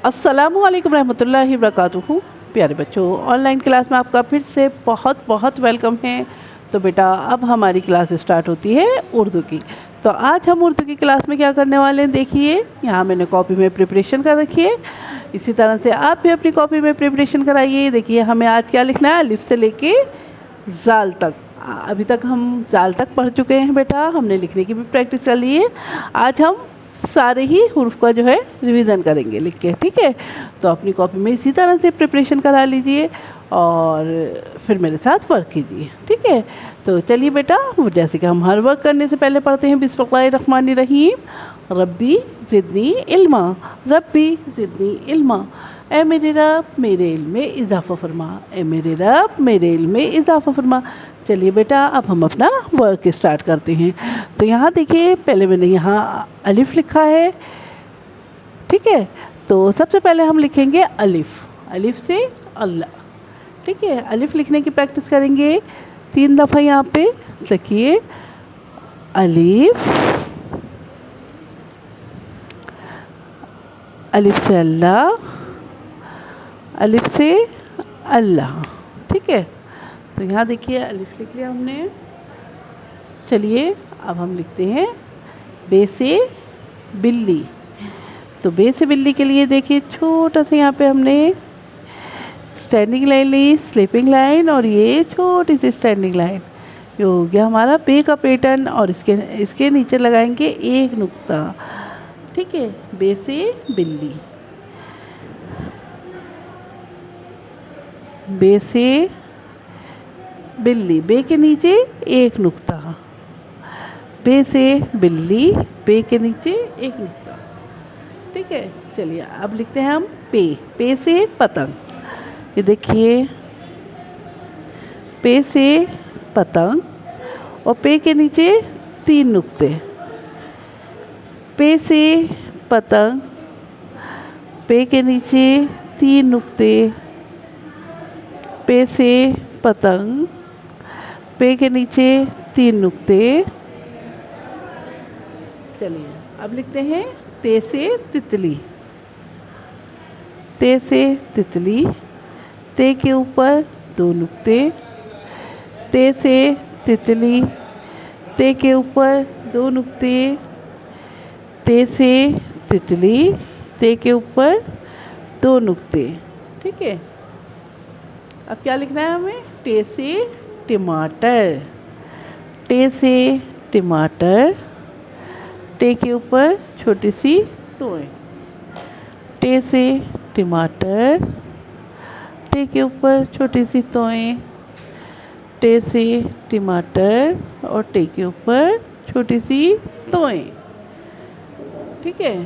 अस्सलामुअलैकुम रहमतुल्लाहि वबरकातुहू। प्यारे बच्चों, ऑनलाइन क्लास में आपका फिर से बहुत बहुत वेलकम है। तो बेटा अब हमारी क्लास स्टार्ट होती है उर्दू की। तो आज हम उर्दू की क्लास में क्या करने वाले हैं, देखिए यहाँ मैंने कॉपी में प्रिपरेशन कर रखी है। इसी तरह से आप भी अपनी कॉपी में प्रिपरेशन कराइए। देखिए हमें आज क्या लिखना है, अलिफ से लेके जाल तक। अभी तक हम जाल तक पढ़ चुके हैं बेटा, हमने लिखने की भी प्रैक्टिस कर ली है। आज हम सारे ही हुर्फ का जो है रिवीजन करेंगे लिख के, ठीक है। तो अपनी कॉपी में इसी तरह से प्रिपरेशन करा लीजिए और फिर मेरे साथ वर्क कीजिए, ठीक है। तो चलिए बेटा, जैसे कि हम हर वर्क करने से पहले पढ़ते हैं बिस्मिल्लाहिर्रहमानिर्रहीम। रब्बी ज़िदनी इल्मा, रब्बी ज़िदनी इल्मा। ए मेरे रब मेरे इल्म में इजाफ़ा फरमा, ए मेरे रब मेरे इल्म में इजाफ़ा फरमा। चलिए बेटा अब हम अपना वर्क स्टार्ट करते हैं। तो यहाँ देखिए पहले मैंने यहाँ अलिफ लिखा है, ठीक है। तो सबसे पहले हम लिखेंगे अलिफ, अलिफ से अल्लाह, ठीक है। अलिफ लिखने की प्रैक्टिस करेंगे 3 दफ़ा। यहाँ पे लिखिए अलिफ, अलिफ से अल्लाह, अलिफ से अल्लाह, ठीक है। तो यहाँ देखिए अलिफ लिख लिया हमने। चलिए अब हम लिखते हैं बे से बिल्ली। तो बे से बिल्ली के लिए देखिए छोटा सा यहाँ पे हमने स्टैंडिंग लाइन ली, स्लीपिंग लाइन, और ये छोटी सी स्टैंडिंग लाइन। ये हो गया हमारा बे का पैटर्न। और इसके नीचे लगाएंगे एक नुक्ता, ठीक है। बे से बिल्ली, बे से बिल्ली, बे के नीचे एक नुक्ता, बे से बिल्ली, बे के नीचे एक नुक्ता, ठीक है। चलिए अब लिखते हैं हम पे, पे से पतंग। ये देखिए पे से पतंग, और पे के नीचे 3 नुक्ते। पे से पतंग, पे के नीचे 3 नुक्ते, पे से पतंग, पे के नीचे 3 नुक्ते। चलिए अब लिखते हैं ते से तितली, ते से तितली, ते के ऊपर 2 नुक्ते, ते से तितली, ते के ऊपर 2 नुक्ते, ते से तितली, ते के ऊपर 2 नुक्ते, ठीक है। अब क्या लिखना है हमें, टे से टमाटर, टे से टमाटर, टे के ऊपर छोटी सी तोय, टे से टमाटर, टे के ऊपर छोटी सी तोय, टे से टमाटर, और टे के ऊपर छोटी सी तोय, ठीक है।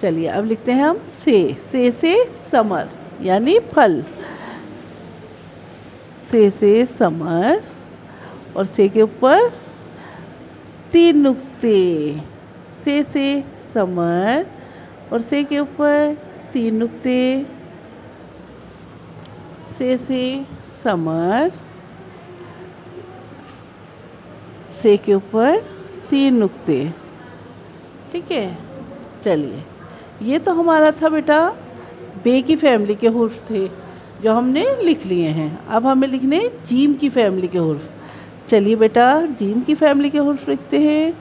चलिए अब लिखते हैं हम से समर यानी फल। से समर, और से के ऊपर 3 नुक्ते, से समर, और से के ऊपर 3 नुक्ते, से समर, से के ऊपर 3 नुक्ते, ठीक है। चलिए ये तो हमारा था बेटा बे की फैमिली के हुर्फ थे जो हमने लिख लिए हैं। अब हमें लिखने जीम की फैमिली के हुर्फ। चलिए बेटा जीम की फैमिली के हुर्फ लिखते हैं।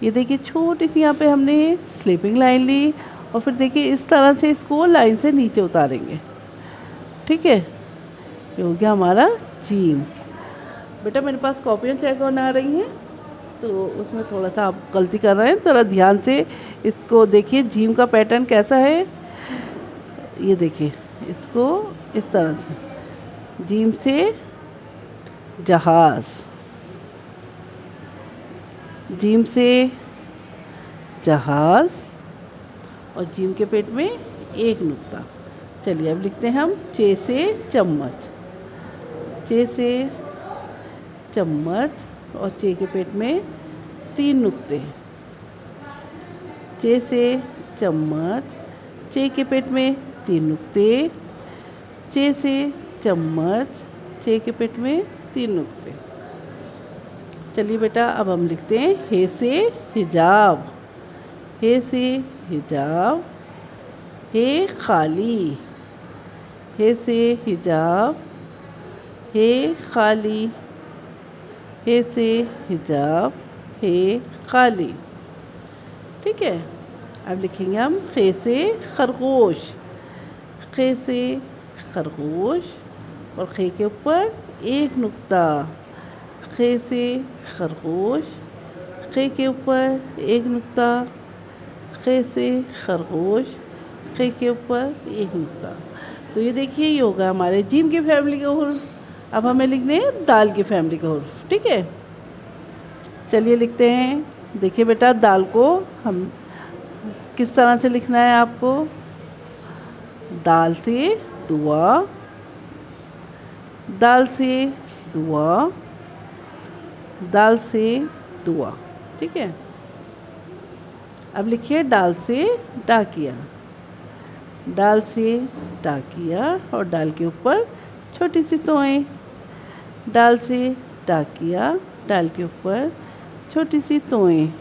ये देखिए छोटी सी यहाँ पे हमने स्लीपिंग लाइन ली, और फिर देखिए इस तरह से इसको लाइन से नीचे उतारेंगे, ठीक है। ये हो गया हमारा जीम। बेटा मेरे पास कॉपियाँ चेक ऑन आ रही हैं, तो उसमें थोड़ा सा आप गलती कर रहे हैं, ज़रा ध्यान से इसको देखिए जीम का पैटर्न कैसा है। ये देखिए इसको इस तरह से, जीम से जहाज़, जीम से जहाज़, और जीम के पेट में एक नुक्ता। चलिए अब लिखते हैं हम चे से चम्मच, चे से चम्मच, और चे के पेट में 3 नुक्ते, चे से चम्मच, चे के पेट में 3 नुक्ते, चे से चम्मच, चे के पेट में 3 नुक्ते। चलिए बेटा अब हम लिखते हैं हे से हिजाब, हे से हिजाब, हे खाली, हे से हिजाब, हे खाली, हे से हिजाब, हे खाली। ठीक है। अब लिखेंगे हम खे से खरगोश, खे से खरगोश और खे के ऊपर एक नुक्ता, खे से खरगोश, खे के ऊपर एक नुक्ता, खे से खरगोश, खे के ऊपर एक नुक्ता। तो ये देखिए ये होगा हमारे जीम की फैमिली के हुर्फ। अब हमें लिखने हैं दाल की फैमिली के हुर्फ। ठीक है, चलिए लिखते हैं। देखिए बेटा दाल को हम किस तरह से लिखना है आपको। दाल से दुआ, दाल से दुआ, दाल से दुआ। ठीक है। अब लिखिए डाल से डाकिया, डाल से डाकिया और डाल के ऊपर छोटी सी तोएं, डाल से डाकिया, डाल के ऊपर छोटी सी तोएं,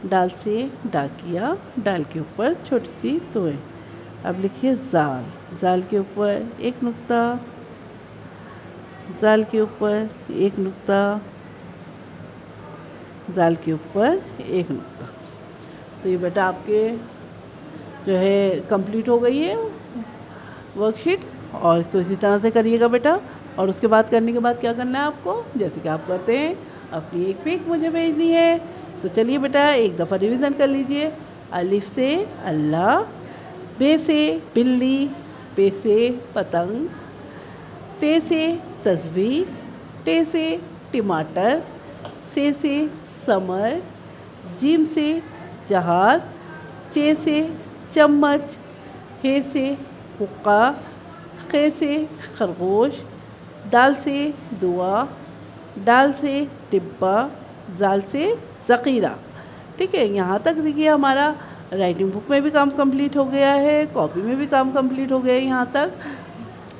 डाल से डाकिया, डाल के ऊपर छोटी सी तोएं। अब लिखिए जाल, जाल के ऊपर एक नुक्ता, जाल के ऊपर एक नुक्ता, जाल के ऊपर एक नुक्ता। तो ये बेटा आपके जो है कंप्लीट हो गई है वर्कशीट। और तो इसी तरह से करिएगा बेटा। और उसके बाद करने के बाद क्या करना है आपको, जैसे कि आप करते हैं अपनी एक पिक मुझे भेजनी है। तो चलिए बेटा एक दफ़ा रिवीजन कर लीजिए। अलिफ से अल्लाह, बे से बिल्ली, पे से पतंग, ते से तस्वीर, टे से टमाटर, से समर, जीम से जहाज़, चे से चम्मच, हे से हुक्का, खे से खरगोश, दाल से दुआ, डाल से डिब्बा, जाल से ज़ख़ीरा। ठीक है, यहाँ तक देखिए हमारा राइटिंग बुक में भी काम कंप्लीट हो गया है, कॉपी में भी काम कंप्लीट हो गया है यहाँ तक।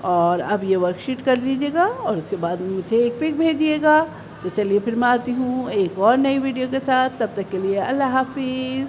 और अब ये वर्कशीट कर लीजिएगा और उसके बाद मुझे एक पिक भेजिएगा। तो चलिए फिर मैं आती हूँ एक और नई वीडियो के साथ। तब तक के लिए अल्लाह हाफिज़।